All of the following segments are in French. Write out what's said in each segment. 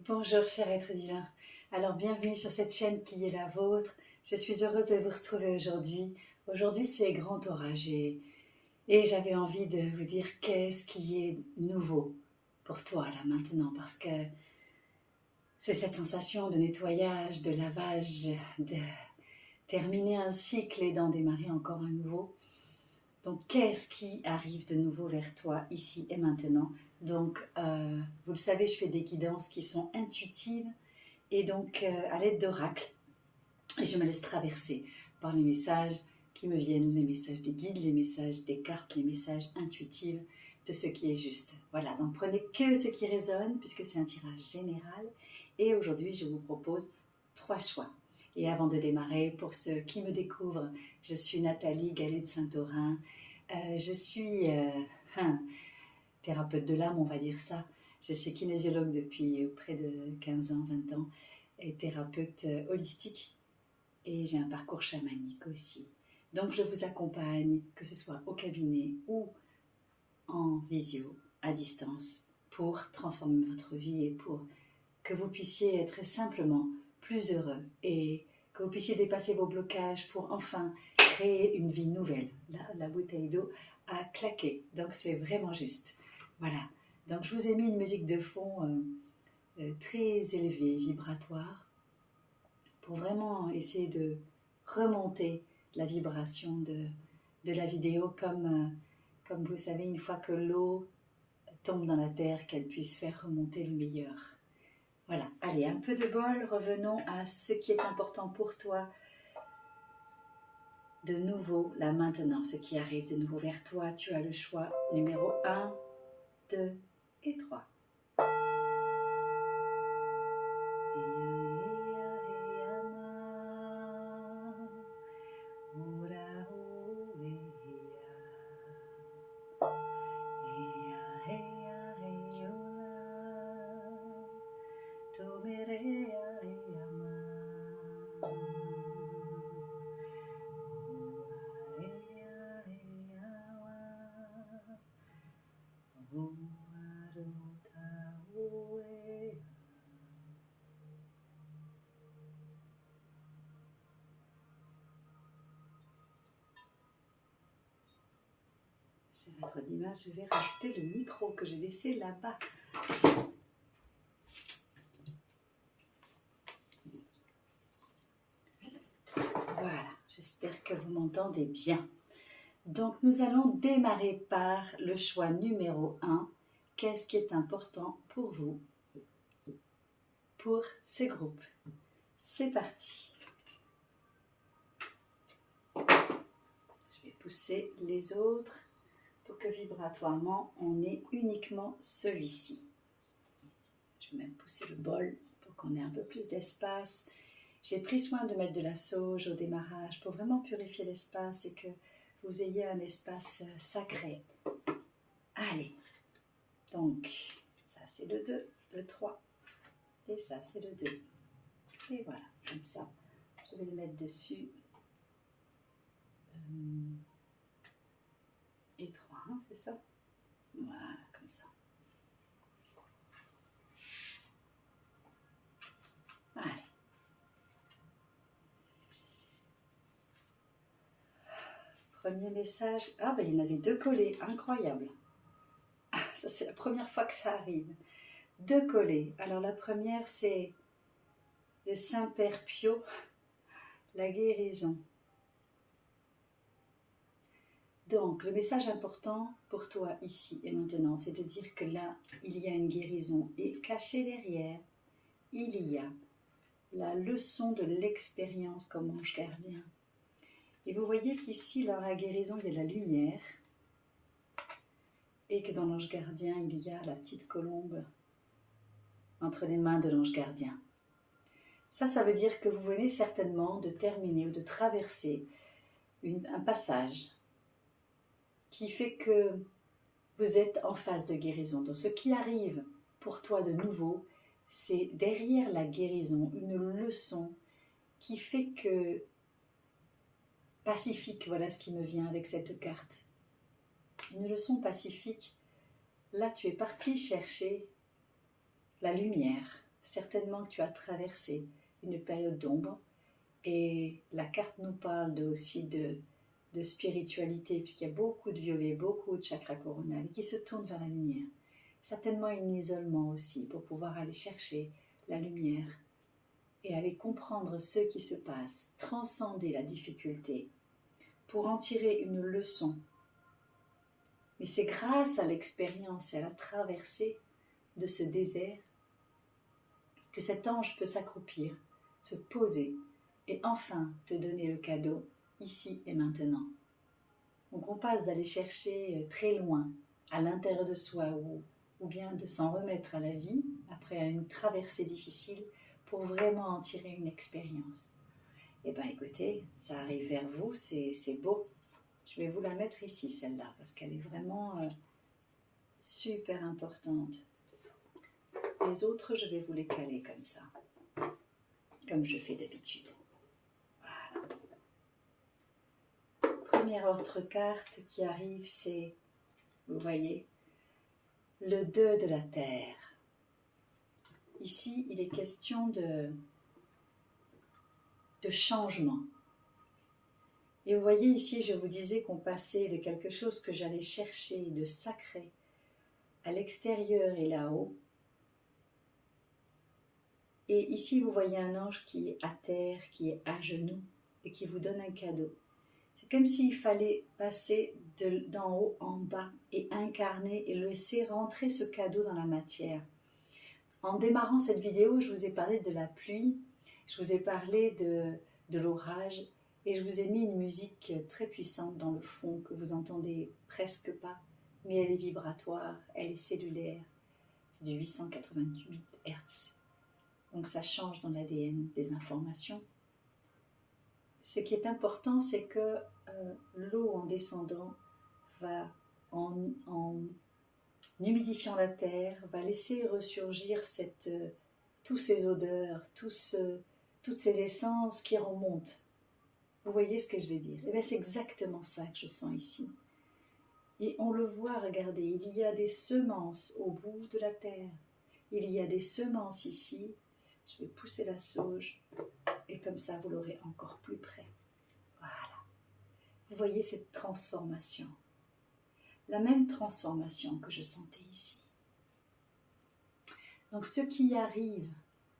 Bonjour cher être divin, alors bienvenue sur cette chaîne qui est la vôtre. Je suis heureuse de vous retrouver aujourd'hui. Aujourd'hui c'est grand orage et j'avais envie de vous dire qu'est-ce qui est nouveau pour toi là maintenant, parce que c'est cette sensation de nettoyage, de lavage, de terminer un cycle et d'en démarrer encore un nouveau. Donc qu'est-ce qui arrive de nouveau vers toi ici et maintenant? Donc vous le savez, je fais des guidances qui sont intuitives et donc à l'aide d'oracles, et je me laisse traverser par les messages qui me viennent, les messages des guides, les messages des cartes, les messages intuitifs de ce qui est juste. Voilà, donc prenez que ce qui résonne puisque c'est un tirage général et aujourd'hui je vous propose 3 choix. Et avant de démarrer, pour ceux qui me découvrent, je suis Nathalie Gallet de Saint-Aurin. Je suis thérapeute de l'âme, on va dire ça. Je suis kinésiologue depuis près de 15 ans, 20 ans, et thérapeute holistique. Et j'ai un parcours chamanique aussi. Donc je vous accompagne, que ce soit au cabinet ou en visio, à distance, pour transformer votre vie et pour que vous puissiez être simplement plus heureux et que vous puissiez dépasser vos blocages pour enfin créer une vie nouvelle. Là, la bouteille d'eau a claqué, donc c'est vraiment juste. Voilà, donc je vous ai mis une musique de fond très élevée, vibratoire, pour vraiment essayer de remonter la vibration de la vidéo comme vous savez, une fois que l'eau tombe dans la terre, qu'elle puisse faire remonter le meilleur. Voilà, allez, un peu de bol, revenons à ce qui est important pour toi de nouveau, là maintenant, ce qui arrive de nouveau vers toi. Tu as le choix numéro 1, 2 et 3. Sur votre image, je vais rajouter le micro que j'ai laissé là-bas. Voilà, j'espère que vous m'entendez bien. Donc nous allons démarrer par le choix numéro 1. Qu'est-ce qui est important pour vous, pour ces groupes? C'est parti. Je vais pousser les autres pour que vibratoirement on ait uniquement celui-ci. Je vais même pousser le bol pour qu'on ait un peu plus d'espace. J'ai pris soin de mettre de la sauge au démarrage pour vraiment purifier l'espace et que vous ayez un espace sacré. Allez, donc ça c'est le 2, le 3 et ça c'est le 2. Et voilà, comme ça, je vais le mettre dessus. Et 3, hein, c'est ça? Voilà, comme ça. Allez. Premier message. Ah ben il y en avait 2 collés, incroyable. Ah, ça c'est la première fois que ça arrive. 2 collés. Alors la première c'est le Saint-Père Pio, la guérison. Donc le message important pour toi ici et maintenant, c'est de dire que là il y a une guérison et caché derrière, il y a la leçon de l'expérience comme ange gardien. Et vous voyez qu'ici, dans la guérison, il y a la lumière et que dans l'ange gardien, il y a la petite colombe entre les mains de l'ange gardien. Ça veut dire que vous venez certainement de terminer ou de traverser un passage qui fait que vous êtes en phase de guérison. Donc ce qui arrive pour toi de nouveau, c'est derrière la guérison, une leçon qui fait que pacifique, voilà ce qui me vient avec cette carte. Une leçon pacifique. Là, tu es parti chercher la lumière. certainement que tu as traversé une période d'ombre. Et la carte nous parle aussi de spiritualité, puisqu'il y a beaucoup de violet, beaucoup de chakra coronal qui se tournent vers la lumière. Certainement un isolement aussi pour pouvoir aller chercher la lumière et aller comprendre ce qui se passe, transcender la difficulté pour en tirer une leçon. Mais c'est grâce à l'expérience et à la traversée de ce désert que cet ange peut s'accroupir, se poser et enfin te donner le cadeau ici et maintenant. Donc on passe d'aller chercher très loin à l'intérieur de soi ou bien de s'en remettre à la vie après une traversée difficile pour vraiment en tirer une expérience. Eh bien écoutez, ça arrive vers vous, c'est beau. Je vais vous la mettre ici celle-là parce qu'elle est vraiment super importante. Les autres, je vais vous les caler comme ça, comme je fais d'habitude. Voilà. Première autre carte qui arrive, c'est, vous voyez, le 2 de la Terre. Ici, il est question de changement. Et vous voyez ici, je vous disais qu'on passait de quelque chose que j'allais chercher de sacré à l'extérieur et là-haut. Et ici, vous voyez un ange qui est à terre, qui est à genoux et qui vous donne un cadeau. C'est comme s'il fallait passer d'en haut en bas et incarner et laisser rentrer ce cadeau dans la matière. En démarrant cette vidéo, je vous ai parlé de la pluie, je vous ai parlé de l'orage et je vous ai mis une musique très puissante dans le fond que vous entendez presque pas, mais elle est vibratoire, elle est cellulaire. C'est du 888 Hz. Donc ça change dans l'ADN des informations. Ce qui est important, c'est que l'eau en descendant va, en humidifiant la terre, va laisser ressurgir toutes ces odeurs, toutes ces essences qui remontent. Vous voyez ce que je veux dire? Et bien c'est exactement ça que je sens ici. Et on le voit, regardez, il y a des semences au bout de la terre. Il y a des semences ici. Je vais pousser la sauge et comme ça vous l'aurez encore plus près. Voilà. Vous voyez cette transformation. La même transformation que je sentais ici. Donc ce qui arrive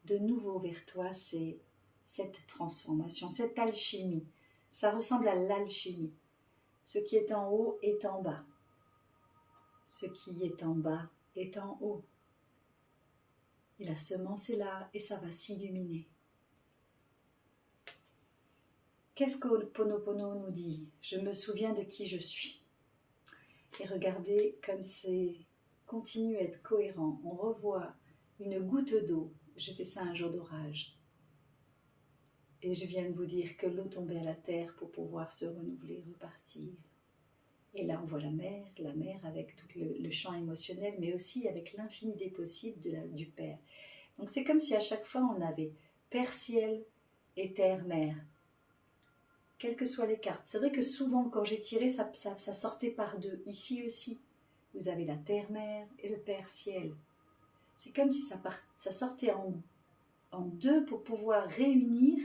de nouveau vers toi, c'est cette transformation, cette alchimie. Ça ressemble à l'alchimie. Ce qui est en haut est en bas. Ce qui est en bas est en haut. Et la semence est là et ça va s'illuminer. Qu'est-ce qu'Ho'oponopono nous dit? Je me souviens de qui je suis. Et regardez comme c'est continue à être cohérent. On revoit une goutte d'eau. Je fais ça un jour d'orage. Et je viens de vous dire que l'eau tombait à la terre pour pouvoir se renouveler, repartir. Et là, on voit la mer avec tout le champ émotionnel, mais aussi avec l'infini des possibles du Père. Donc c'est comme si à chaque fois on avait Père, Ciel et Terre, Mer. Quelles que soient les cartes. C'est vrai que souvent, quand j'ai tiré, ça sortait par deux. Ici aussi, vous avez la Terre-Mère et le Père-Ciel. C'est comme si ça sortait en deux pour pouvoir réunir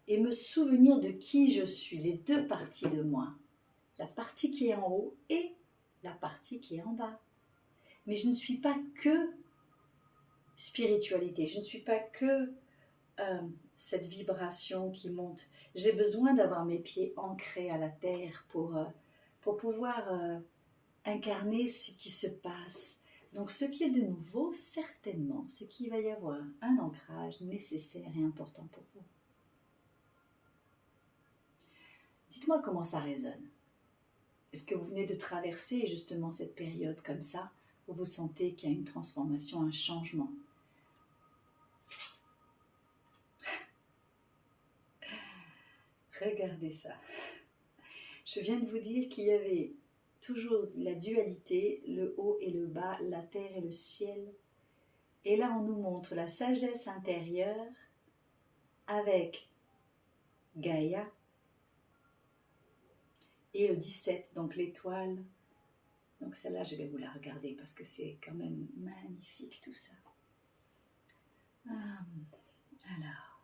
et me souvenir de qui je suis, les deux parties de moi. La partie qui est en haut et la partie qui est en bas. Mais je ne suis pas que spiritualité, je ne suis pas que cette vibration qui monte. J'ai besoin d'avoir mes pieds ancrés à la terre pour pouvoir incarner ce qui se passe. Donc ce qui est de nouveau, certainement, c'est qu'il va y avoir un ancrage nécessaire et important pour vous. Dites-moi comment ça résonne. Est-ce que vous venez de traverser justement cette période comme ça, où vous sentez qu'il y a une transformation, un changement? Regardez ça. Je viens de vous dire qu'il y avait toujours la dualité, le haut et le bas, la terre et le ciel. Et là, on nous montre la sagesse intérieure avec Gaïa et le 17, donc l'étoile. Donc celle-là, je vais vous la regarder parce que c'est quand même magnifique tout ça. Ah, alors,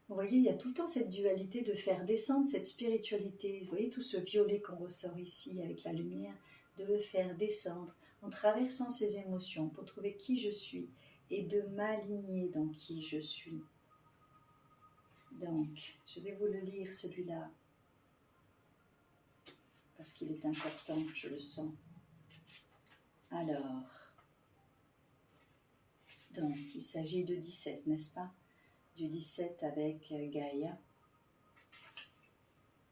vous voyez, il y a tout le temps cette dualité de faire descendre cette spiritualité. Vous voyez tout ce violet qu'on ressort ici avec la lumière, de le faire descendre en traversant ces émotions pour trouver qui je suis et de m'aligner dans qui je suis. Donc, je vais vous le lire celui-là parce qu'il est important, je le sens. Alors, donc il s'agit de 17, n'est-ce pas? Du 17 avec Gaïa.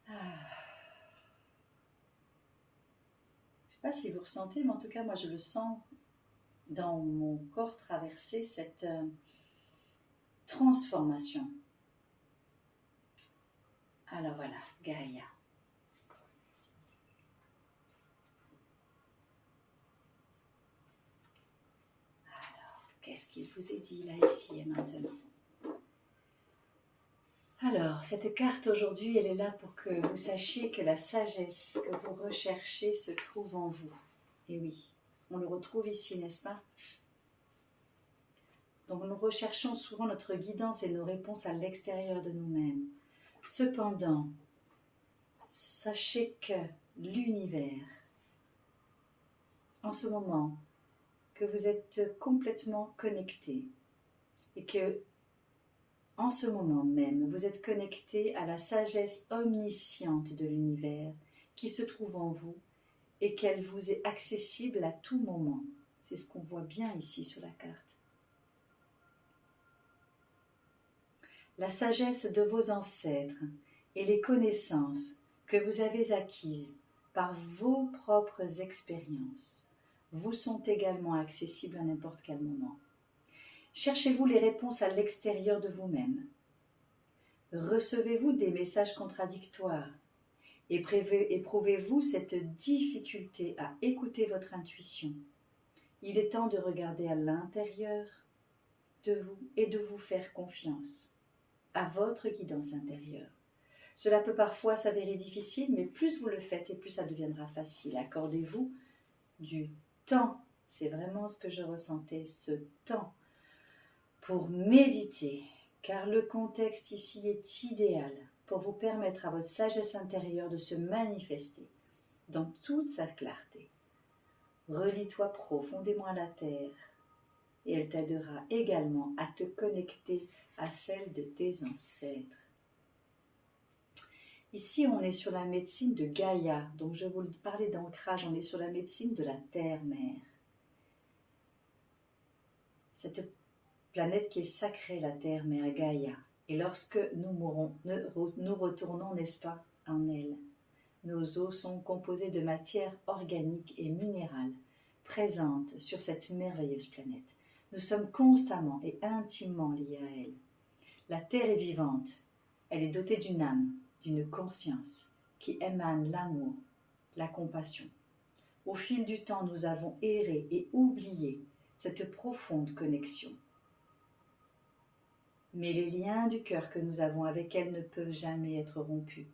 Je ne sais pas si vous ressentez, mais en tout cas, moi je le sens dans mon corps traverser cette transformation. Alors voilà, Gaïa. Alors, qu'est-ce qu'il vous est dit là, ici et maintenant? Alors, cette carte aujourd'hui, elle est là pour que vous sachiez que la sagesse que vous recherchez se trouve en vous. Et oui, on le retrouve ici, n'est-ce pas? Donc nous recherchons souvent notre guidance et nos réponses à l'extérieur de nous-mêmes. Cependant, sachez que l'univers, en ce moment, que vous êtes complètement connecté et que, en ce moment même, vous êtes connecté à la sagesse omnisciente de l'univers qui se trouve en vous et qu'elle vous est accessible à tout moment. C'est ce qu'on voit bien ici sur la carte. La sagesse de vos ancêtres et les connaissances que vous avez acquises par vos propres expériences vous sont également accessibles à n'importe quel moment. Cherchez-vous les réponses à l'extérieur de vous-même? Recevez-vous des messages contradictoires? Éprouvez-vous cette difficulté à écouter votre intuition? Il est temps de regarder à l'intérieur de vous et de vous faire confiance à votre guidance intérieure. Cela peut parfois s'avérer difficile, mais plus vous le faites et plus ça deviendra facile. Accordez-vous du temps. C'est vraiment ce que je ressentais, ce temps pour méditer, car le contexte ici est idéal pour vous permettre à votre sagesse intérieure de se manifester dans toute sa clarté. Relie-toi profondément à la terre et elle t'aidera également à te connecter à celle de tes ancêtres. Ici, on est sur la médecine de Gaïa, donc je vous parlais d'ancrage, on est sur la médecine de la terre-mère. Cette planète qui est sacrée, la terre-mère Gaïa. Et lorsque nous mourrons, nous retournons, n'est-ce pas, en elle. Nos os sont composés de matière organique et minérale, présente sur cette merveilleuse planète. Nous sommes constamment et intimement liés à elle. La terre est vivante, elle est dotée d'une âme, d'une conscience qui émane l'amour, la compassion. Au fil du temps, nous avons erré et oublié cette profonde connexion. Mais les liens du cœur que nous avons avec elle ne peuvent jamais être rompus.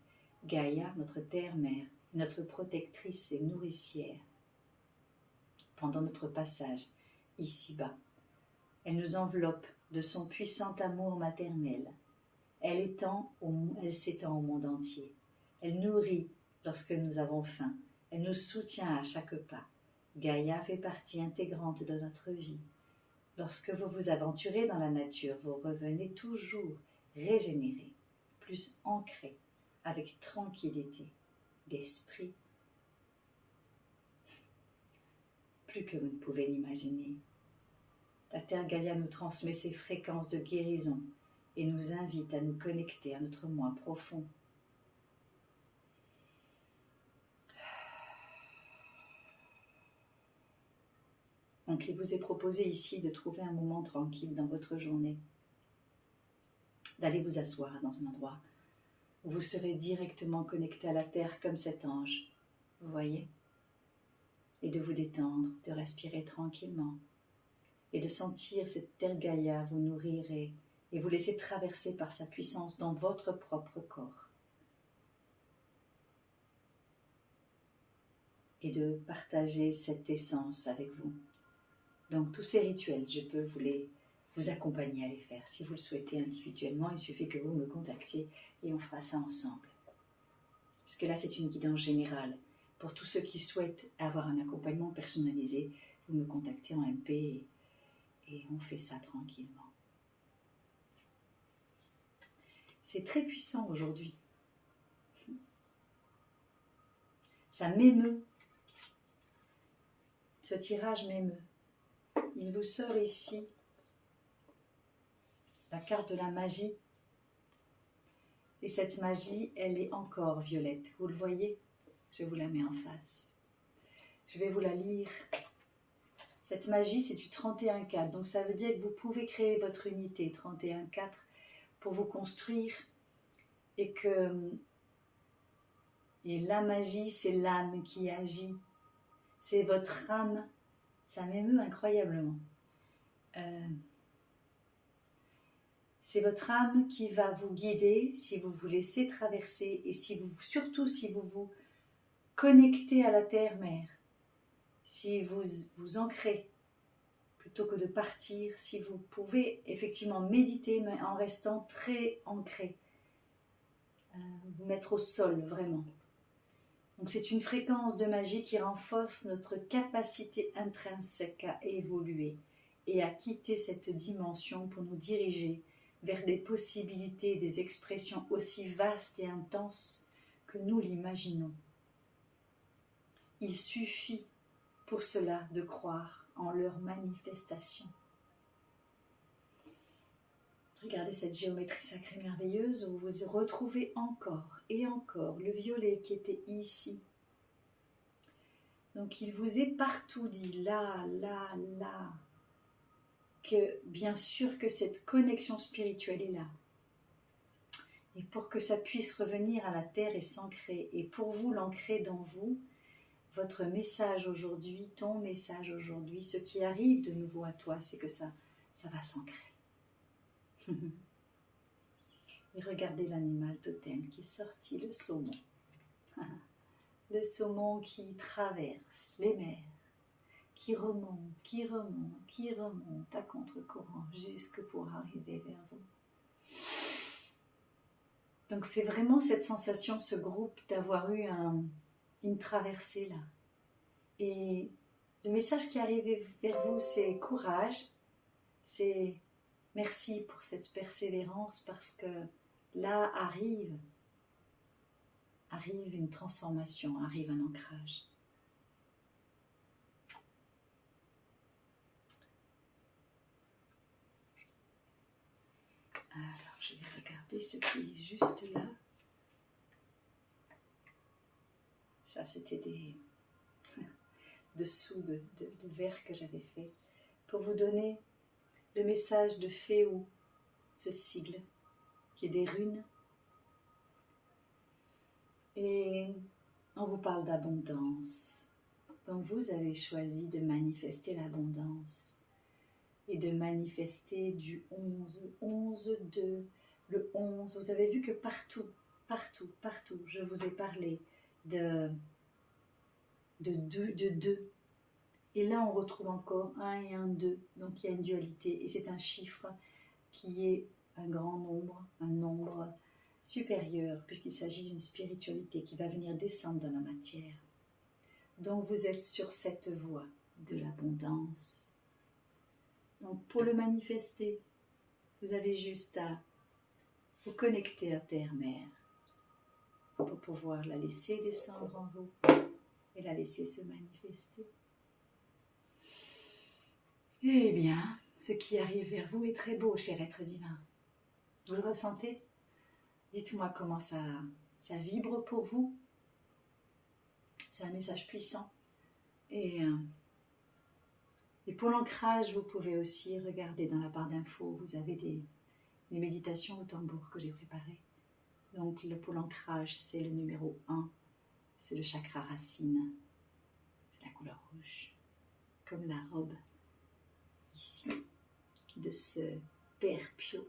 Gaïa, notre terre-mère, notre protectrice et nourricière. Pendant notre passage ici-bas, elle nous enveloppe de son puissant amour maternel. Elle s'étend au monde entier. Elle nourrit lorsque nous avons faim. Elle nous soutient à chaque pas. Gaïa fait partie intégrante de notre vie. Lorsque vous vous aventurez dans la nature, vous revenez toujours régénéré, plus ancré, avec tranquillité d'esprit, plus que vous ne pouvez l'imaginer. La Terre Gaïa nous transmet ses fréquences de guérison et nous invite à nous connecter à notre moi profond. Donc il vous est proposé ici de trouver un moment tranquille dans votre journée, d'aller vous asseoir dans un endroit où vous serez directement connecté à la terre comme cet ange, vous voyez, et de vous détendre, de respirer tranquillement et de sentir cette terre Gaïa vous nourrir et vous laisser traverser par sa puissance dans votre propre corps. Et de partager cette essence avec vous. Donc tous ces rituels, je peux vous les vous accompagner à les faire. Si vous le souhaitez individuellement, il suffit que vous me contactiez et on fera ça ensemble. Parce que là, c'est une guidance générale. Pour tous ceux qui souhaitent avoir un accompagnement personnalisé, vous me contactez en MP et on fait ça tranquillement. C'est très puissant aujourd'hui. Ça m'émeut. Ce tirage m'émeut. Il vous sort ici la carte de la magie. Et cette magie, elle est encore violette. Vous le voyez? Je vous la mets en face. Je vais vous la lire. Cette magie, c'est du 31-4. Donc ça veut dire que vous pouvez créer votre unité 31-4 pour vous construire. Et la magie, c'est l'âme qui agit. C'est votre âme. Ça m'émeut incroyablement. C'est votre âme qui va vous guider si vous vous laissez traverser et surtout si vous vous connectez à la terre-mère, si vous vous ancrez plutôt que de partir, si vous pouvez effectivement méditer mais en restant très ancré, vous mettre au sol vraiment. Donc c'est une fréquence de magie qui renforce notre capacité intrinsèque à évoluer et à quitter cette dimension pour nous diriger vers des possibilités, des expressions aussi vastes et intenses que nous l'imaginons. Il suffit pour cela de croire en leur manifestation. Regardez cette géométrie sacrée merveilleuse où vous retrouvez encore et encore le violet qui était ici. Donc il vous est partout dit là, là, là, que bien sûr que cette connexion spirituelle est là. Et pour que ça puisse revenir à la terre et s'ancrer, et pour vous l'ancrer dans vous, votre message aujourd'hui, ton message aujourd'hui, ce qui arrive de nouveau à toi, c'est que ça va s'ancrer. Et regardez l'animal totem qui est sorti, le saumon. Le saumon qui traverse les mers, qui remonte, qui remonte, qui remonte à contre-courant jusque pour arriver vers vous. Donc c'est vraiment cette sensation, ce groupe, d'avoir eu une traversée là. Et le message qui arrive vers vous, c'est courage, c'est merci pour cette persévérance parce que là arrive une transformation, arrive un ancrage. Alors, je vais regarder ce qui est juste là. Ça, c'était des dessous de verre que j'avais fait pour vous donner le message de Féou, ce sigle qui est des runes. Et on vous parle d'abondance. Donc vous avez choisi de manifester l'abondance et de manifester du 11-2, le 11. Vous avez vu que partout, je vous ai parlé de 2. Et là, on retrouve encore 1 et 1, 2. Donc il y a une dualité et c'est un chiffre qui est un grand nombre, un nombre supérieur, puisqu'il s'agit d'une spiritualité qui va venir descendre dans la matière. Donc vous êtes sur cette voie de l'abondance. Donc pour le manifester, vous avez juste à vous connecter à Terre-Mère pour pouvoir la laisser descendre en vous et la laisser se manifester. Eh bien, ce qui arrive vers vous est très beau, cher être divin. Vous le ressentez? Dites-moi comment ça vibre pour vous. C'est un message puissant. Et pour l'ancrage, vous pouvez aussi regarder dans la barre d'infos. Vous avez des méditations au tambour que j'ai préparées. Donc pour l'ancrage, c'est le numéro 1. C'est le chakra racine. C'est la couleur rouge. Comme la robe ici de ce père Pio.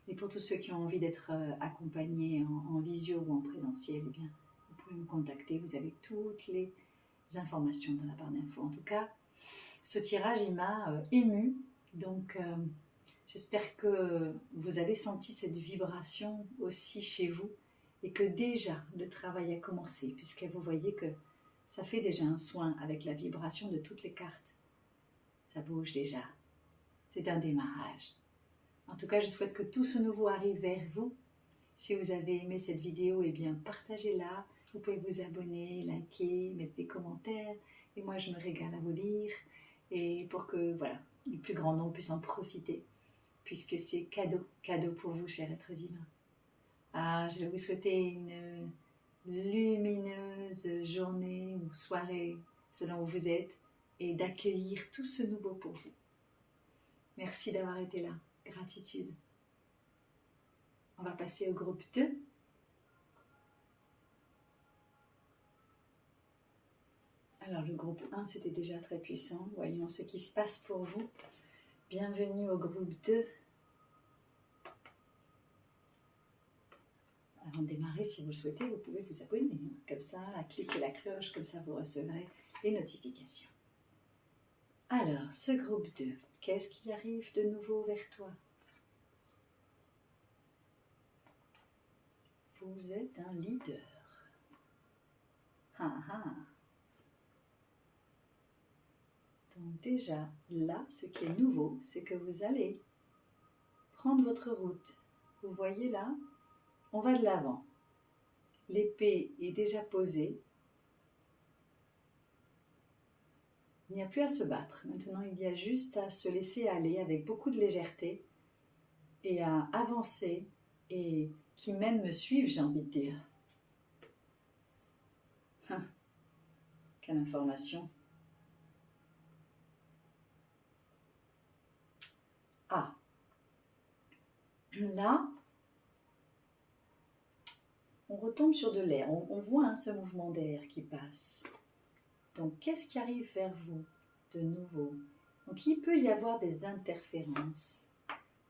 Et pour tous ceux qui ont envie d'être accompagnés en visio ou en présentiel, eh bien, vous pouvez me contacter. Vous avez toutes les informations dans la barre d'infos. En tout cas, Ce tirage, il m'a émue, donc j'espère que vous avez senti cette vibration aussi chez vous et que déjà le travail a commencé, puisque vous voyez que ça fait déjà un soin avec la vibration de toutes les cartes. Ça bouge déjà. C'est un démarrage. En tout cas, je souhaite que tout ce nouveau arrive vers vous. Si vous avez aimé cette vidéo, eh bien partagez-la. Vous pouvez vous abonner, liker, mettre des commentaires. Et moi, je me régale à vous lire. Et pour que voilà, le plus grand nombre puisse en profiter. Puisque c'est cadeau, cadeau pour vous, cher être divin. Je vais vous souhaiter une lumineuse journée ou soirée, selon où vous êtes, et d'accueillir tout ce nouveau pour vous. Merci d'avoir été là. Gratitude. On va passer au groupe 2. Alors le groupe 1, c'était déjà très puissant. Voyons ce qui se passe pour vous. Bienvenue au groupe 2. Avant de démarrer, si vous le souhaitez, vous pouvez vous abonner. Comme ça, cliquez la cloche, comme ça vous recevrez les notifications. Alors, ce groupe 2, qu'est-ce qui arrive de nouveau vers toi? Vous êtes un leader. Donc déjà, là, ce qui est nouveau, c'est que vous allez prendre votre route. Vous voyez là, on va de l'avant. L'épée est déjà posée. Il n'y a plus à se battre. Maintenant, il y a juste à se laisser aller avec beaucoup de légèreté et à avancer et qui même me suivent, j'ai envie de dire. Quelle information. Là, on retombe sur de l'air. On voit ce mouvement d'air qui passe. Donc, qu'est-ce qui arrive vers vous de nouveau? Donc, il peut y avoir des interférences.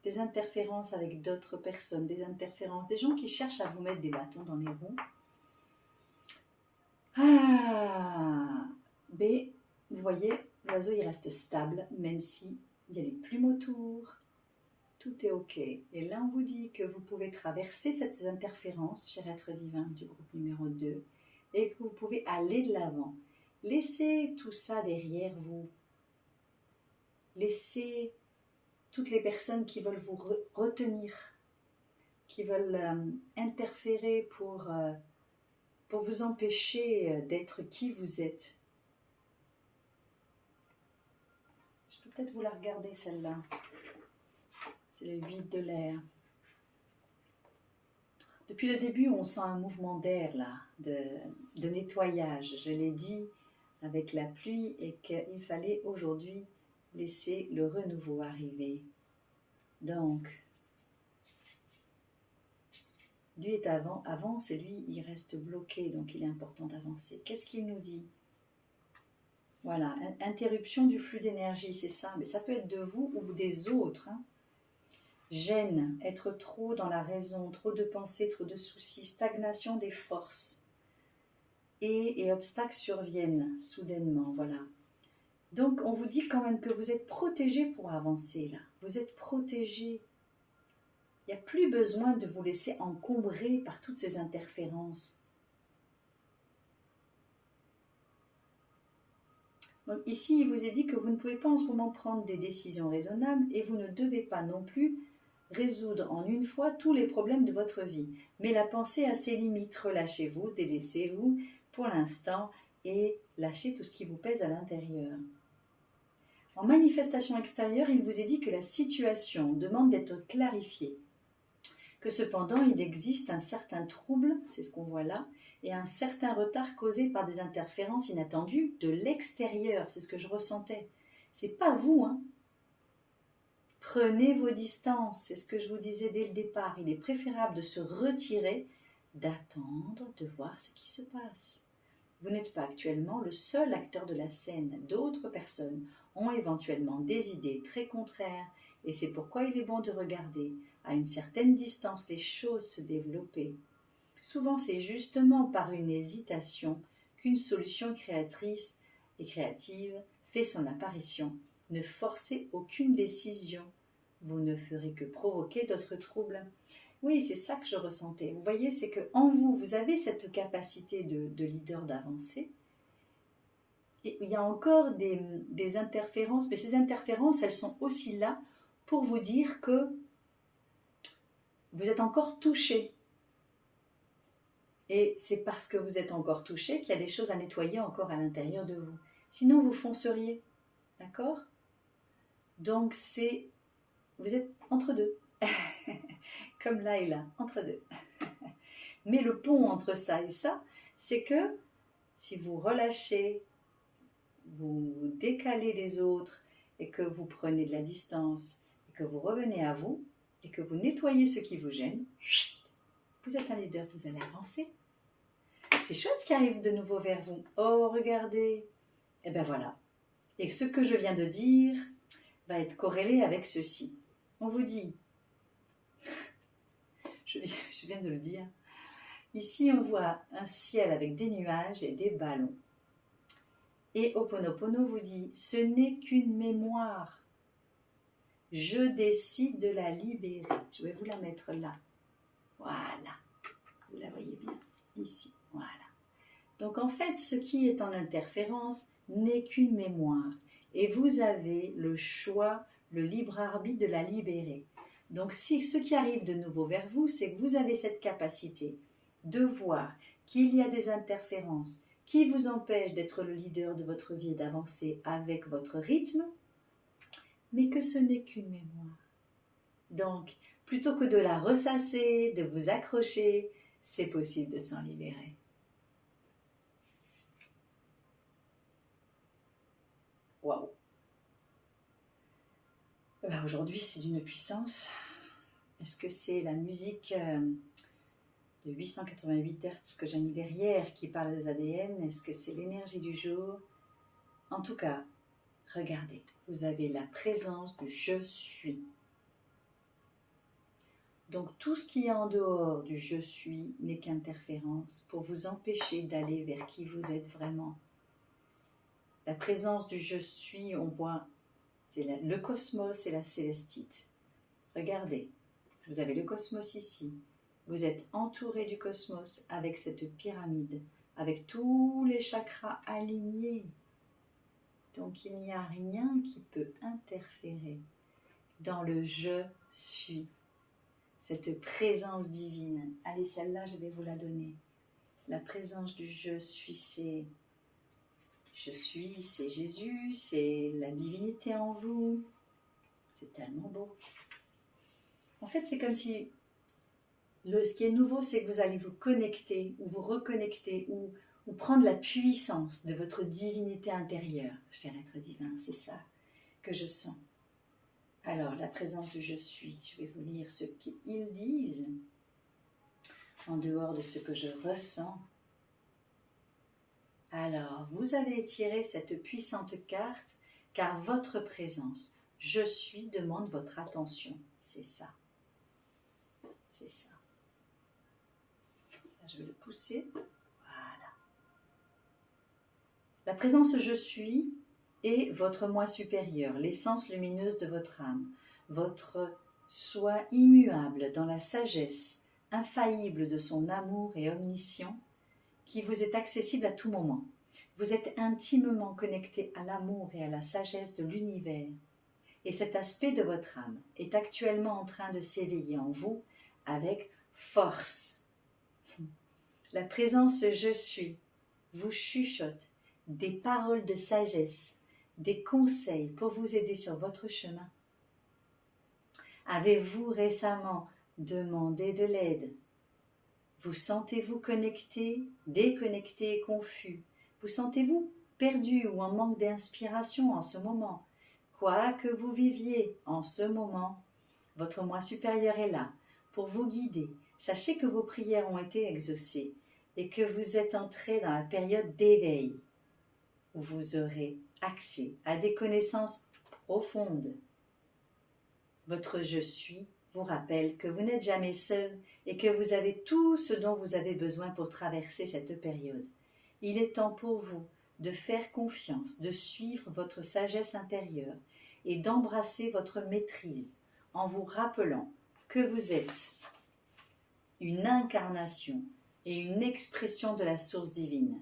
Des interférences avec d'autres personnes, des interférences, des gens qui cherchent à vous mettre des bâtons dans les roues. Mais, vous voyez, l'oiseau, il reste stable, même s'il y a des plumes autour. Tout est OK. Et là, on vous dit que vous pouvez traverser cette interférence, cher être divin du groupe numéro 2, et que vous pouvez aller de l'avant. Laissez tout ça derrière vous. Laissez toutes les personnes qui veulent vous retenir, qui veulent interférer pour vous empêcher d'être qui vous êtes. Je peux peut-être vous la regarder, celle-là. C'est le 8 de l'air. Depuis le début, on sent un mouvement d'air, là, de nettoyage. Je l'ai dit avec la pluie et qu'il fallait aujourd'hui laisser le renouveau arriver. Donc, lui est avance et lui, il reste bloqué, donc il est important d'avancer. Qu'est-ce qu'il nous dit? Voilà, interruption du flux d'énergie, c'est ça, mais ça peut être de vous ou des autres. Gêne, être trop dans la raison, trop de pensées, trop de soucis, stagnation des forces. Et obstacles surviennent soudainement, voilà. Donc, on vous dit quand même que vous êtes protégé pour avancer, là. Vous êtes protégé. Il n'y a plus besoin de vous laisser encombrer par toutes ces interférences. Donc ici, il vous est dit que vous ne pouvez pas en ce moment prendre des décisions raisonnables et vous ne devez pas non plus résoudre en une fois tous les problèmes de votre vie. Mais la pensée a ses limites. Relâchez-vous, délaissez-vous pour l'instant et lâchez tout ce qui vous pèse à l'intérieur. En manifestation extérieure, il vous est dit que la situation demande d'être clarifiée. Que cependant, il existe un certain trouble, c'est ce qu'on voit là, et un certain retard causé par des interférences inattendues de l'extérieur. C'est ce que je ressentais. C'est pas vous, Prenez vos distances, c'est ce que je vous disais dès le départ. Il est préférable de se retirer, d'attendre, de voir ce qui se passe. Vous n'êtes pas actuellement le seul acteur de la scène. D'autres personnes ont éventuellement des idées très contraires et c'est pourquoi il est bon de regarder à une certaine distance les choses se développer. Souvent, c'est justement par une hésitation qu'une solution créatrice et créative fait son apparition. Ne forcez aucune décision. Vous ne ferez que provoquer d'autres troubles. Oui, c'est ça que je ressentais. Vous voyez, c'est qu'en vous, vous avez cette capacité de leader d'avancer. Et il y a encore des interférences, mais ces interférences, elles sont aussi là pour vous dire que vous êtes encore touché. Et c'est parce que vous êtes encore touché qu'il y a des choses à nettoyer encore à l'intérieur de vous. Sinon, vous fonceriez. D'accord? Donc, vous êtes entre deux. Comme là et là, entre deux. Mais le pont entre ça et ça, c'est que si vous relâchez, vous vous décalez des autres et que vous prenez de la distance et que vous revenez à vous et que vous nettoyez ce qui vous gêne, vous êtes un leader, vous allez avancer. C'est chouette ce qui arrive de nouveau vers vous. Oh, regardez. Et bien voilà. Et ce que je viens de dire va être corrélé avec ceci. On vous dit, je viens de le dire, ici on voit un ciel avec des nuages et des ballons. Et Ho'oponopono vous dit, ce n'est qu'une mémoire. Je décide de la libérer. Je vais vous la mettre là. Voilà. Vous la voyez bien ici. Voilà. Donc en fait, ce qui est en interférence n'est qu'une mémoire. Et vous avez le choix, le libre arbitre de la libérer. Donc si ce qui arrive de nouveau vers vous, c'est que vous avez cette capacité de voir qu'il y a des interférences qui vous empêchent d'être le leader de votre vie et d'avancer avec votre rythme, mais que ce n'est qu'une mémoire. Donc, plutôt que de la ressasser, de vous accrocher, c'est possible de s'en libérer. Waouh! Ben aujourd'hui, c'est d'une puissance. Est-ce que c'est la musique de 888 Hz que j'ai mis derrière qui parle des ADN? Est-ce que c'est l'énergie du jour? En tout cas, regardez, vous avez la présence du « je suis ». Donc tout ce qui est en dehors du « je suis » n'est qu'interférence pour vous empêcher d'aller vers qui vous êtes vraiment. La présence du « je suis », on voit, c'est le cosmos et la célestite. Regardez, vous avez le cosmos ici. Vous êtes entouré du cosmos avec cette pyramide, avec tous les chakras alignés. Donc il n'y a rien qui peut interférer dans le « je suis ». Cette présence divine. Allez, celle-là, je vais vous la donner. La présence du « je suis », c'est Jésus, c'est la divinité en vous. C'est tellement beau. En fait, c'est comme si, ce qui est nouveau, c'est que vous allez vous connecter, ou vous reconnecter, ou prendre la puissance de votre divinité intérieure, cher être divin. C'est ça que je sens. Alors, la présence du « je suis », je vais vous lire ce qu'ils disent, en dehors de ce que je ressens. Alors, vous avez tiré cette puissante carte, car votre présence, « je suis », demande votre attention. C'est ça. C'est ça. Ça, je vais le pousser. Voilà. La présence « je suis » est votre moi supérieur, l'essence lumineuse de votre âme, votre soi immuable dans la sagesse, infaillible de son amour et omniscient, qui vous est accessible à tout moment. Vous êtes intimement connecté à l'amour et à la sagesse de l'univers. Et cet aspect de votre âme est actuellement en train de s'éveiller en vous avec force. La présence « je suis » vous chuchote des paroles de sagesse, des conseils pour vous aider sur votre chemin. Avez-vous récemment demandé de l'aide? Vous sentez-vous connecté, déconnecté et confus? Vous sentez-vous perdu ou en manque d'inspiration en ce moment? Quoi que vous viviez en ce moment, votre moi supérieur est là pour vous guider. Sachez que vos prières ont été exaucées et que vous êtes entré dans la période d'éveil où vous aurez accès à des connaissances profondes. Votre « je suis » vous rappelle que vous n'êtes jamais seul et que vous avez tout ce dont vous avez besoin pour traverser cette période. Il est temps pour vous de faire confiance, de suivre votre sagesse intérieure et d'embrasser votre maîtrise en vous rappelant que vous êtes une incarnation et une expression de la source divine.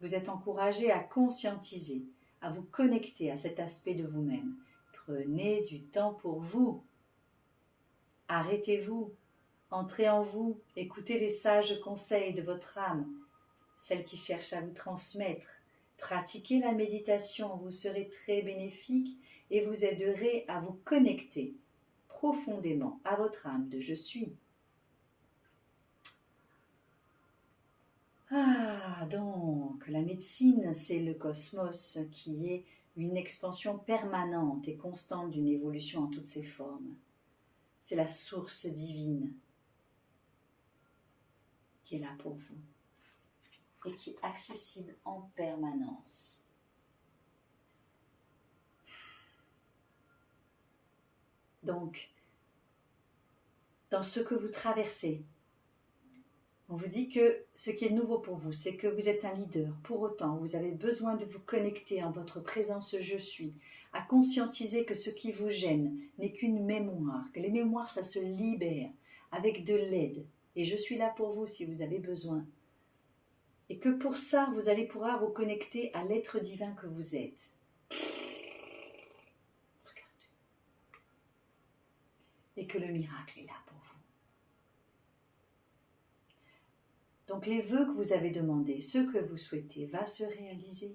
Vous êtes encouragé à conscientiser, à vous connecter à cet aspect de vous-même. Prenez du temps pour vous. Arrêtez-vous, entrez en vous, écoutez les sages conseils de votre âme, celle qui cherche à vous transmettre. Pratiquez la méditation, vous serez très bénéfique et vous aiderez à vous connecter profondément à votre âme de « je suis ». Donc, la médecine, c'est le cosmos qui est une expansion permanente et constante d'une évolution en toutes ses formes. C'est la source divine qui est là pour vous et qui est accessible en permanence. Donc, dans ce que vous traversez, on vous dit que ce qui est nouveau pour vous, c'est que vous êtes un leader. Pour autant, vous avez besoin de vous connecter en votre présence « je suis », à conscientiser que ce qui vous gêne n'est qu'une mémoire, que les mémoires, ça se libère avec de l'aide. Et je suis là pour vous si vous avez besoin. Et que pour ça, vous allez pouvoir vous connecter à l'être divin que vous êtes. Et que le miracle est là pour vous. Donc les vœux que vous avez demandés, ce que vous souhaitez, va se réaliser.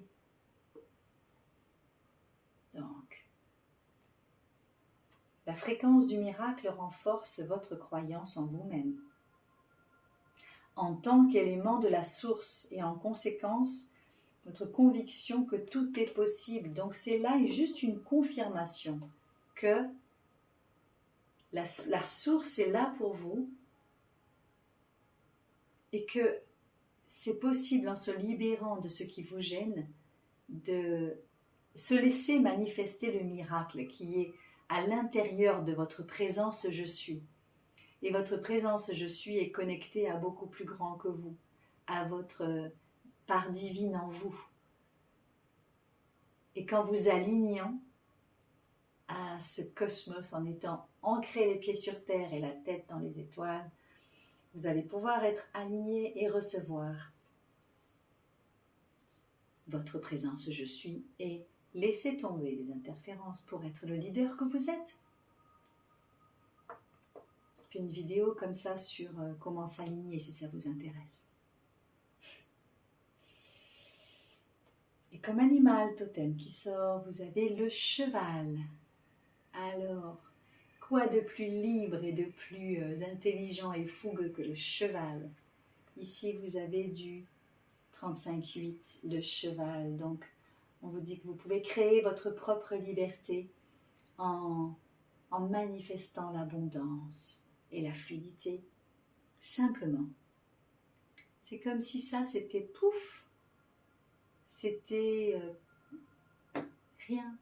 Donc, la fréquence du miracle renforce votre croyance en vous-même. En tant qu'élément de la source et en conséquence, votre conviction que tout est possible. Donc c'est là juste une confirmation que la source est là pour vous et que c'est possible en se libérant de ce qui vous gêne de se laisser manifester le miracle qui est à l'intérieur de votre présence « je suis ». Et votre présence « je suis » est connectée à beaucoup plus grand que vous, à votre part divine en vous. Et qu'en vous alignant à ce cosmos, en étant ancré les pieds sur terre et la tête dans les étoiles, vous allez pouvoir être aligné et recevoir votre présence « je suis » et laisser tomber les interférences pour être le leader que vous êtes. Je fais une vidéo comme ça sur comment s'aligner si ça vous intéresse. Et comme animal totem qui sort, vous avez le cheval. Alors, quoi de plus libre et de plus intelligent et fougueux que le cheval? Ici, vous avez du 35-8, le cheval. Donc, on vous dit que vous pouvez créer votre propre liberté en manifestant l'abondance et la fluidité. Simplement. C'est comme si ça, c'était pouf, c'était rien.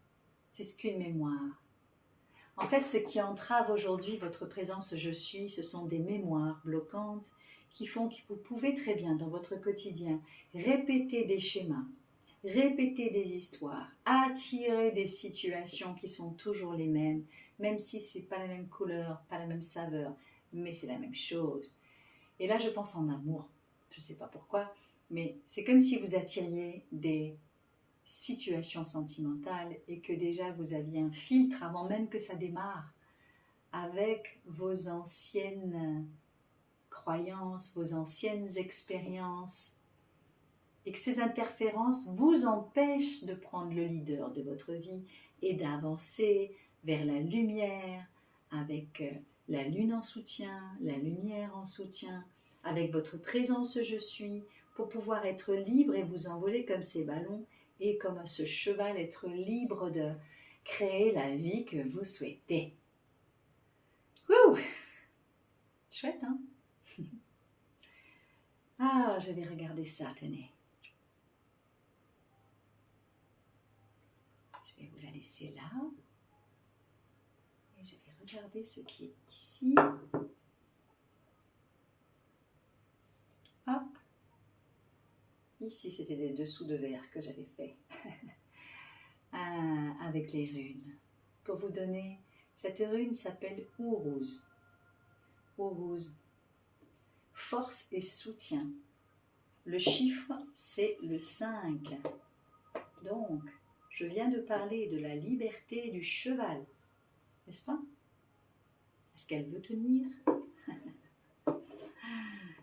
C'est qu'une mémoire. En fait, ce qui entrave aujourd'hui votre présence « je suis », ce sont des mémoires bloquantes qui font que vous pouvez très bien, dans votre quotidien, répéter des schémas, répéter des histoires, attirer des situations qui sont toujours les mêmes, même si ce n'est pas la même couleur, pas la même saveur, mais c'est la même chose. Et là, je pense en amour, je ne sais pas pourquoi, mais c'est comme si vous attiriez des situation sentimentale et que déjà vous aviez un filtre avant même que ça démarre avec vos anciennes croyances, vos anciennes expériences et que ces interférences vous empêchent de prendre le leader de votre vie et d'avancer vers la lumière avec la lune en soutien, la lumière en soutien, avec votre présence « je suis » pour pouvoir être libre et vous envoler comme ces ballons et comme ce cheval, être libre de créer la vie que vous souhaitez. Wouh! Chouette, hein? Ah, je vais regarder ça, tenez. Je vais vous la laisser là. Et je vais regarder ce qui est ici. Hop. Ici, c'était des dessous de verre que j'avais fait avec les runes. Pour vous donner, cette rune s'appelle Uruz. Uruz, force et soutien. Le chiffre, c'est le 5. Donc, je viens de parler de la liberté du cheval, n'est-ce pas? Est-ce qu'elle veut tenir?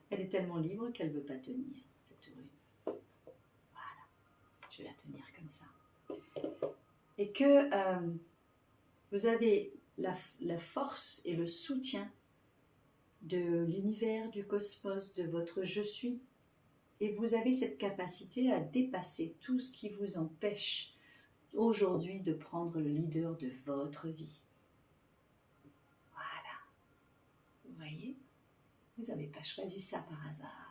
Elle est tellement libre qu'elle ne veut pas tenir, cette rune. Voilà, je vais la tenir comme ça. Et que vous avez la force et le soutien de l'univers, du cosmos, de votre je suis. Et vous avez cette capacité à dépasser tout ce qui vous empêche aujourd'hui de prendre le leader de votre vie. Voilà. Vous voyez? Vous n'avez pas choisi ça par hasard.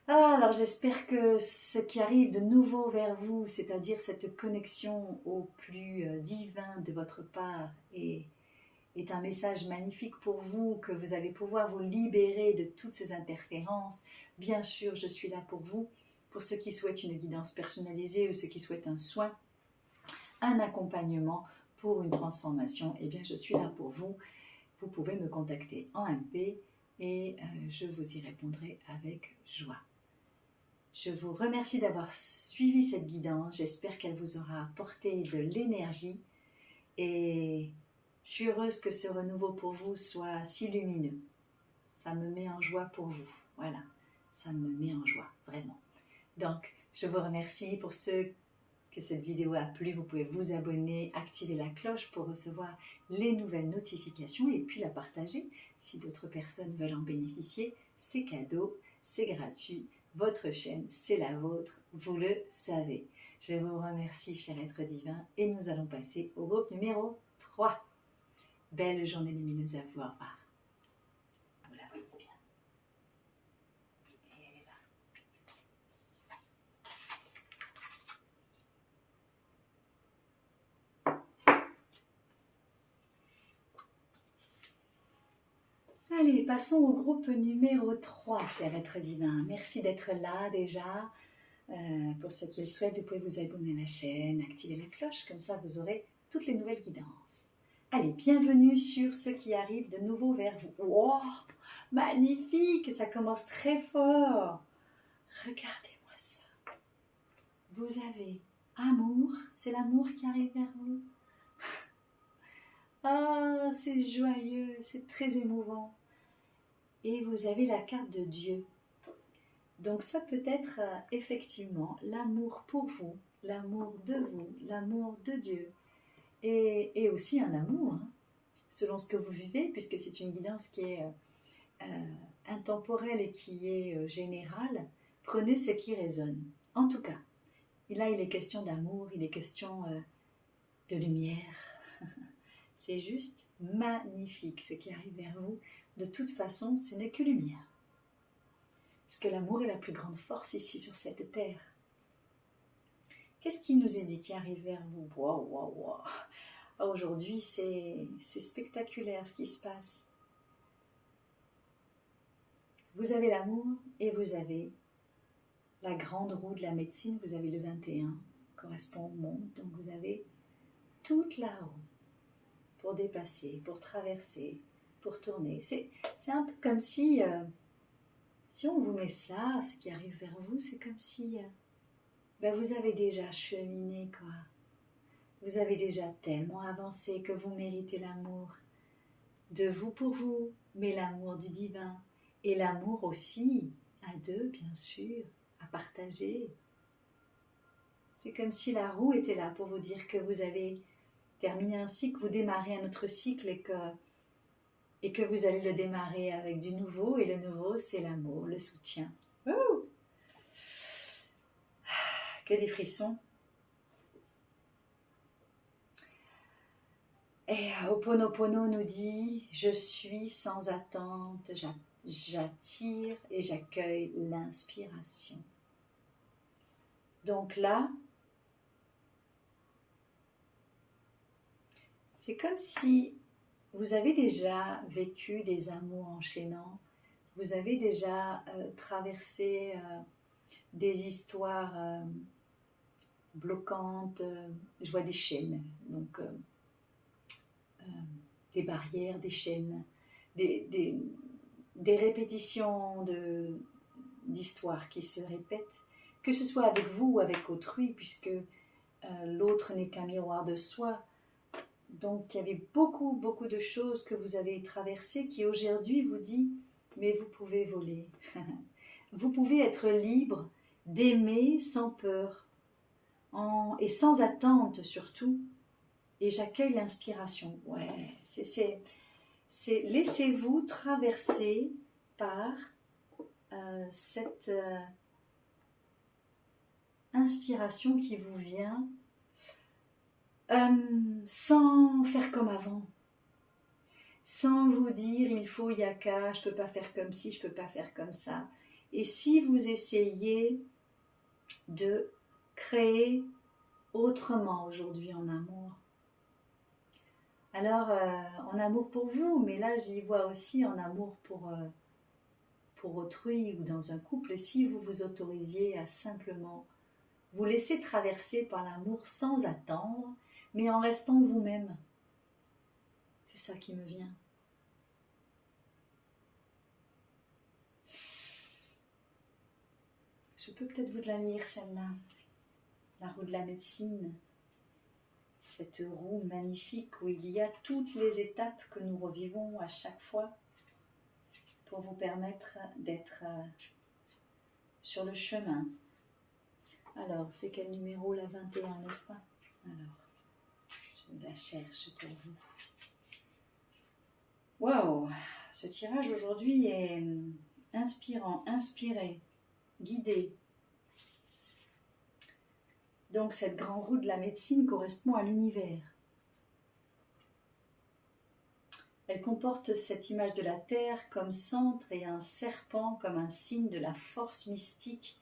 Alors j'espère que ce qui arrive de nouveau vers vous, c'est-à-dire cette connexion au plus divin de votre part, est un message magnifique pour vous, que vous allez pouvoir vous libérer de toutes ces interférences. Bien sûr, je suis là pour vous, pour ceux qui souhaitent une guidance personnalisée ou ceux qui souhaitent un soin, un accompagnement pour une transformation. Eh bien, je suis là pour vous. Vous pouvez me contacter en MP et je vous y répondrai avec joie. Je vous remercie d'avoir suivi cette guidance. J'espère qu'elle vous aura apporté de l'énergie et je suis heureuse que ce renouveau pour vous soit si lumineux. Ça me met en joie pour vous. Voilà, ça me met en joie, vraiment. Donc, je vous remercie. Pour ceux que cette vidéo a plu, vous pouvez vous abonner, activer la cloche pour recevoir les nouvelles notifications et puis la partager si d'autres personnes veulent en bénéficier. C'est cadeau, c'est gratuit. Votre chaîne, c'est la vôtre, vous le savez. Je vous remercie, cher être divin, et nous allons passer au groupe numéro 3. Belle journée lumineuse à vous, au revoir. Vous la voyez bien. Et elle est là. Allez, passons au groupe numéro 3, cher être divin. Merci d'être là déjà. Pour ceux qui le souhaitent, vous pouvez vous abonner à la chaîne, activer la cloche, comme ça vous aurez toutes les nouvelles guidances. Allez, bienvenue sur ce qui arrive de nouveau vers vous. Wow, magnifique, ça commence très fort. Regardez-moi ça. Vous avez amour, c'est l'amour qui arrive vers vous. Ah, c'est joyeux, c'est très émouvant. Et vous avez la carte de Dieu. Donc ça peut être effectivement l'amour pour vous, l'amour de vous, l'amour de Dieu. Et aussi un amour, hein, selon ce que vous vivez, puisque c'est une guidance qui est intemporelle et qui est générale. Prenez ce qui résonne. En tout cas, là il est question d'amour, il est question de lumière. C'est juste magnifique ce qui arrive vers vous. De toute façon, ce n'est que lumière. Parce que l'amour est la plus grande force ici sur cette terre. Qu'est-ce qui nous est dit qui arrive vers vous? Waouh, waouh, waouh. Aujourd'hui, c'est spectaculaire ce qui se passe. Vous avez l'amour et vous avez la grande roue de la médecine. Vous avez le 21, correspond au monde. Donc vous avez toute la roue pour dépasser, pour traverser, pour tourner. C'est un peu comme si... si on vous met ça, ce qui arrive vers vous, c'est comme si vous avez déjà cheminé, quoi. Vous avez déjà tellement avancé que vous méritez l'amour de vous pour vous, mais l'amour du divin. Et l'amour aussi, à deux, bien sûr, à partager. C'est comme si la roue était là pour vous dire que vous avez terminé un cycle, vous démarrez un autre cycle et que vous allez le démarrer avec du nouveau. Et le nouveau, c'est l'amour, le soutien. Ouh, que des frissons. Et Ho'oponopono nous dit « Je suis sans attente, j'attire et j'accueille l'inspiration. » Donc là, c'est comme si vous avez déjà vécu des amours enchaînants vous avez déjà traversé des histoires bloquantes, je vois des chaînes, donc des barrières, des chaînes, des répétitions d'histoires qui se répètent, que ce soit avec vous ou avec autrui, puisque l'autre n'est qu'un miroir de soi. Donc il y avait beaucoup de choses que vous avez traversées qui aujourd'hui vous dit mais vous pouvez voler, vous pouvez être libre d'aimer sans peur et sans attente surtout. Et j'accueille l'inspiration. Ouais, c'est laissez-vous traverser par cette inspiration qui vous vient sans faire comme avant, sans vous dire il faut yaka, je peux pas faire comme ci, je peux pas faire comme ça. Et si vous essayez de créer autrement aujourd'hui en amour, alors en amour pour vous, mais là j'y vois aussi en amour pour autrui ou dans un couple, et si vous vous autorisiez à simplement vous laisser traverser par l'amour sans attendre, mais en restant vous-même. C'est ça qui me vient. Je peux peut-être vous la lire celle-là, la roue de la médecine. Cette roue magnifique où il y a toutes les étapes que nous revivons à chaque fois pour vous permettre d'être sur le chemin. Alors, c'est quel numéro, la 21, n'est-ce pas? Alors, je la cherche pour vous. Waouh! Ce tirage aujourd'hui est inspirant, inspiré, guidé. Donc, cette grande roue de la médecine correspond à l'univers. Elle comporte cette image de la Terre comme centre et un serpent comme un signe de la force mystique,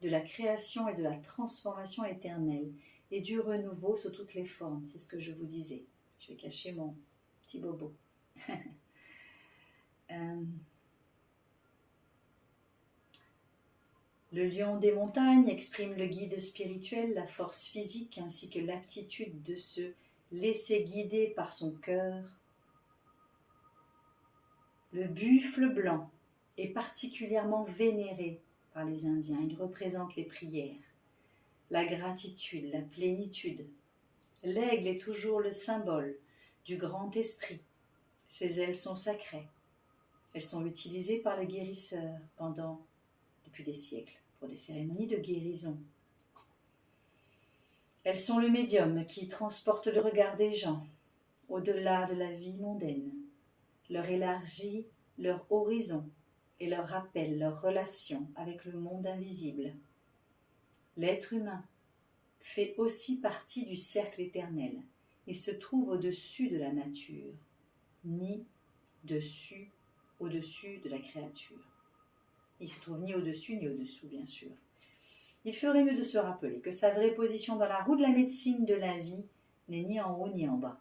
de la création et de la transformation éternelle et du renouveau sous toutes les formes. C'est ce que je vous disais. Je vais cacher mon petit bobo. Le lion des montagnes exprime le guide spirituel, la force physique ainsi que l'aptitude de se laisser guider par son cœur. Le buffle blanc est particulièrement vénéré par les Indiens. Il représente les prières, la gratitude, la plénitude. L'aigle est toujours le symbole du grand esprit. Ses ailes sont sacrées. Elles sont utilisées par les guérisseurs depuis des siècles pour des cérémonies de guérison. Elles sont le médium qui transporte le regard des gens au-delà de la vie mondaine, leur élargit leur horizon et leur rappelle leur relation avec le monde invisible. L'être humain fait aussi partie du cercle éternel. Il se trouve au-dessus de la nature, ni au-dessus de la créature. Il se trouve ni au-dessus ni au-dessous, bien sûr. Il ferait mieux de se rappeler que sa vraie position dans la roue de la médecine de la vie n'est ni en haut ni en bas.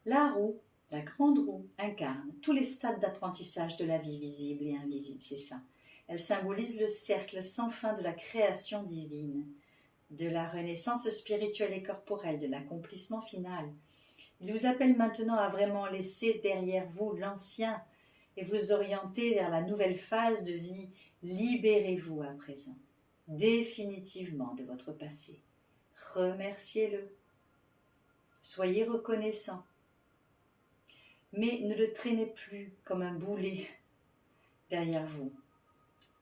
La roue, la grande roue, incarne tous les stades d'apprentissage de la vie visible et invisible, c'est ça. Elle symbolise le cercle sans fin de la création divine, de la renaissance spirituelle et corporelle, de l'accomplissement final. Il vous appelle maintenant à vraiment laisser derrière vous l'ancien et vous orienter vers la nouvelle phase de vie. Libérez-vous à présent, définitivement de votre passé. Remerciez-le. Soyez reconnaissant. Mais ne le traînez plus comme un boulet derrière vous.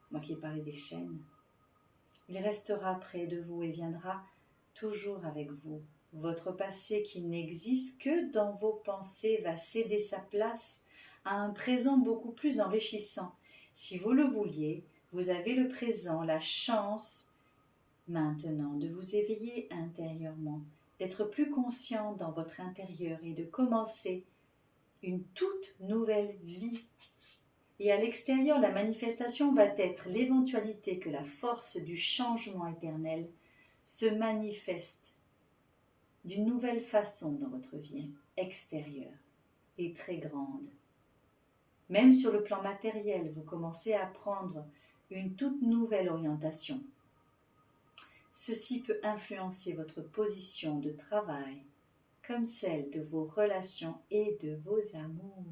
Moi qui ai parlé des chaînes. Il restera près de vous et viendra toujours avec vous. Votre passé qui n'existe que dans vos pensées va céder sa place à un présent beaucoup plus enrichissant. Si vous le vouliez, vous avez le présent, la chance maintenant de vous éveiller intérieurement, d'être plus conscient dans votre intérieur et de commencer une toute nouvelle vie. Et à l'extérieur, la manifestation va être l'éventualité que la force du changement éternel se manifeste d'une nouvelle façon dans votre vie extérieure et très grande. Même sur le plan matériel, vous commencez à prendre une toute nouvelle orientation. Ceci peut influencer votre position de travail, comme celle de vos relations et de vos amours.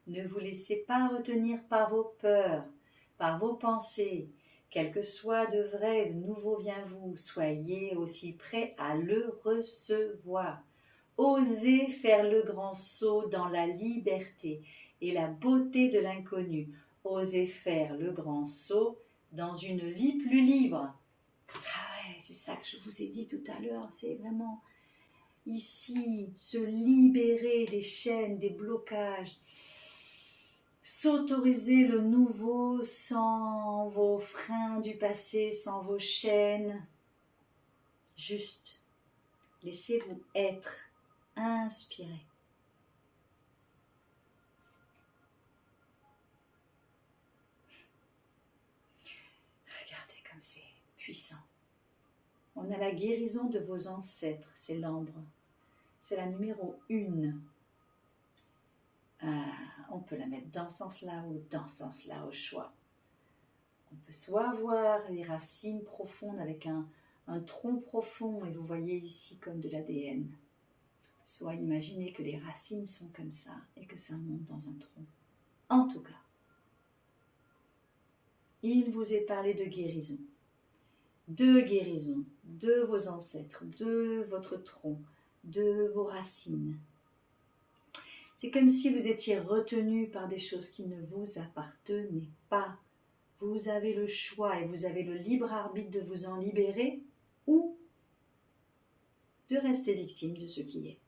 Ne vous laissez pas retenir par vos peurs, par vos pensées, quel que soit de vrai et de nouveau vient vous, soyez aussi prêts à le recevoir. Osez faire le grand saut dans la liberté et la beauté de l'inconnu. Osez faire le grand saut dans une vie plus libre. Ah ouais, c'est ça que je vous ai dit tout à l'heure, c'est vraiment ici, se libérer des chaînes, des blocages, s'autoriser le nouveau sans vos freins du passé, sans vos chaînes. Juste, laissez-vous être, inspirez. Regardez comme c'est puissant. On a la guérison de vos ancêtres, c'est l'ambre. C'est la numéro 1. On peut la mettre dans ce sens-là ou dans ce sens-là au choix. On peut soit voir les racines profondes avec un tronc profond, et vous voyez ici comme de l'ADN. Soit imaginer que les racines sont comme ça et que ça monte dans un tronc. En tout cas, il vous est parlé de guérison. De guérison, de vos ancêtres, de votre tronc, de vos racines. C'est comme si vous étiez retenu par des choses qui ne vous appartenaient pas. Vous avez le choix et vous avez le libre arbitre de vous en libérer ou de rester victime de ce qui est.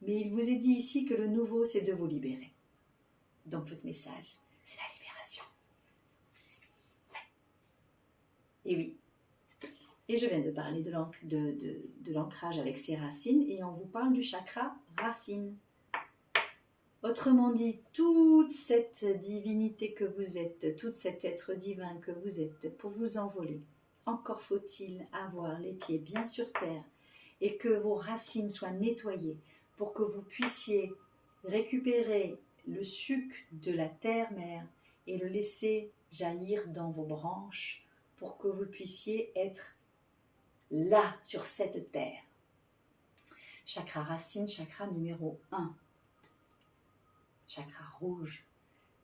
Mais il vous est dit ici que le nouveau, c'est de vous libérer. Donc votre message, c'est la libération. Et oui. Et je viens de parler de l'ancrage avec ses racines et on vous parle du chakra racine. Autrement dit, toute cette divinité que vous êtes, tout cet être divin que vous êtes, pour vous envoler, encore faut-il avoir les pieds bien sur terre et que vos racines soient nettoyées pour que vous puissiez récupérer le suc de la terre-mère et le laisser jaillir dans vos branches pour que vous puissiez être là, sur cette terre. Chakra racine, chakra numéro 1. Chakra rouge.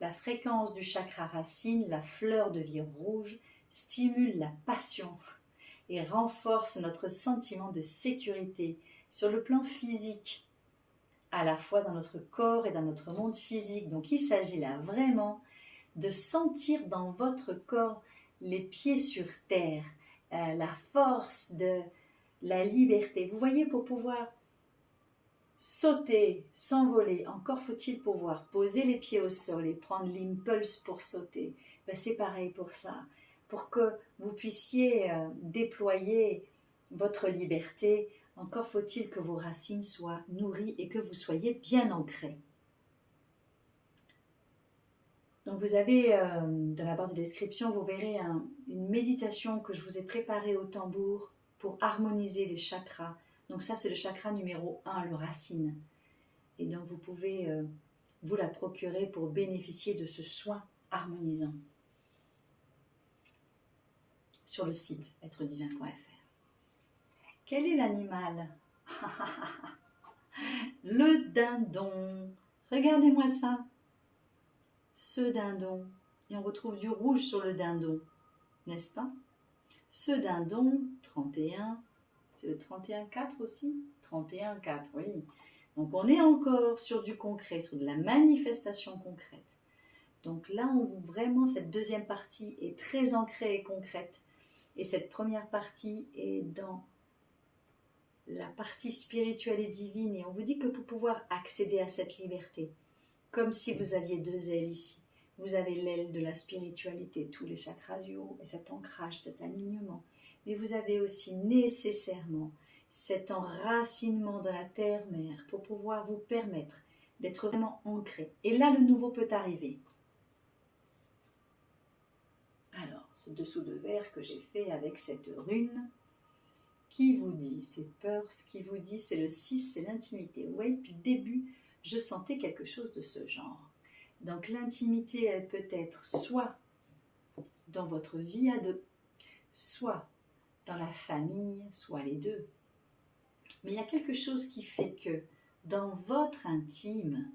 La fréquence du chakra racine, la fleur de vie rouge, stimule la passion et renforce notre sentiment de sécurité sur le plan physique, à la fois dans notre corps et dans notre monde physique. Donc il s'agit là vraiment de sentir dans votre corps les pieds sur terre, la force de la liberté. Vous voyez, pour pouvoir sauter, s'envoler, encore faut-il pouvoir poser les pieds au sol et prendre l'impulse pour sauter. Ben, c'est pareil pour ça. Pour que vous puissiez déployer votre liberté, encore faut-il que vos racines soient nourries et que vous soyez bien ancrés. Donc vous avez, dans la barre de description, vous verrez une méditation que je vous ai préparée au tambour pour harmoniser les chakras. Donc ça, c'est le chakra numéro 1, le racine. Et donc vous pouvez vous la procurer pour bénéficier de ce soin harmonisant sur le site êtredivin.fr. Quel est l'animal? Le dindon. Regardez-moi ça. Ce dindon, et on retrouve du rouge sur le dindon, n'est-ce pas? Ce dindon, 31, c'est le 31-4 aussi? 31-4, oui. Donc on est encore sur du concret, sur de la manifestation concrète. Donc là, on voit vraiment, cette deuxième partie est très ancrée et concrète. Et cette première partie est dans la partie spirituelle et divine. Et on vous dit que pour pouvoir accéder à cette liberté, comme si vous aviez deux ailes ici. Vous avez l'aile de la spiritualité, tous les chakras du haut, et cet ancrage, cet alignement. Mais vous avez aussi nécessairement cet enracinement dans la terre-mère pour pouvoir vous permettre d'être vraiment ancré. Et là, le nouveau peut arriver. Alors, ce dessous de verre que j'ai fait avec cette rune, qui vous dit, c'est peur, ce qui vous dit, c'est le 6, c'est l'intimité. Vous voyez, depuis le début, je sentais quelque chose de ce genre. Donc l'intimité, elle peut être soit dans votre vie à deux, soit dans la famille, soit les deux. Mais il y a quelque chose qui fait que dans votre intime,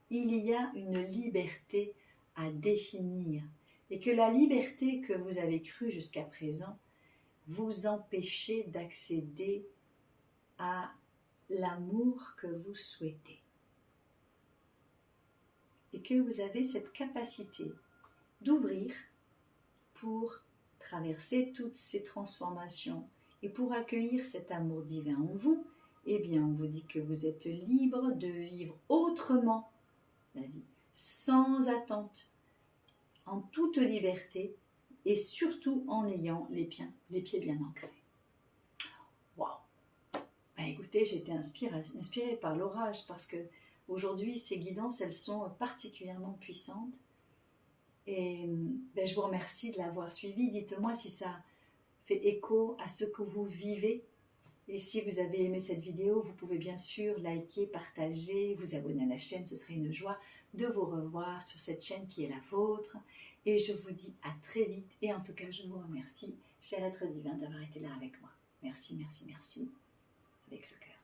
il y a une liberté à définir et que la liberté que vous avez crue jusqu'à présent vous empêchez d'accéder à l'amour que vous souhaitez. Et que vous avez cette capacité d'ouvrir pour traverser toutes ces transformations et pour accueillir cet amour divin en vous, eh bien on vous dit que vous êtes libre de vivre autrement la vie, sans attente, en toute liberté et surtout en ayant les pieds bien ancrés. Waouh! Ben écoutez, j'ai été inspirée par l'orage parce que aujourd'hui ces guidances, elles sont particulièrement puissantes. Et ben, je vous remercie de l'avoir suivi. Dites-moi si ça fait écho à ce que vous vivez. Et si vous avez aimé cette vidéo, vous pouvez bien sûr liker, partager, vous abonner à la chaîne. Ce serait une joie de vous revoir sur cette chaîne qui est la vôtre. Et je vous dis à très vite. Et en tout cas, je vous remercie, cher être divin, d'avoir été là avec moi. Merci, merci, merci, avec le cœur.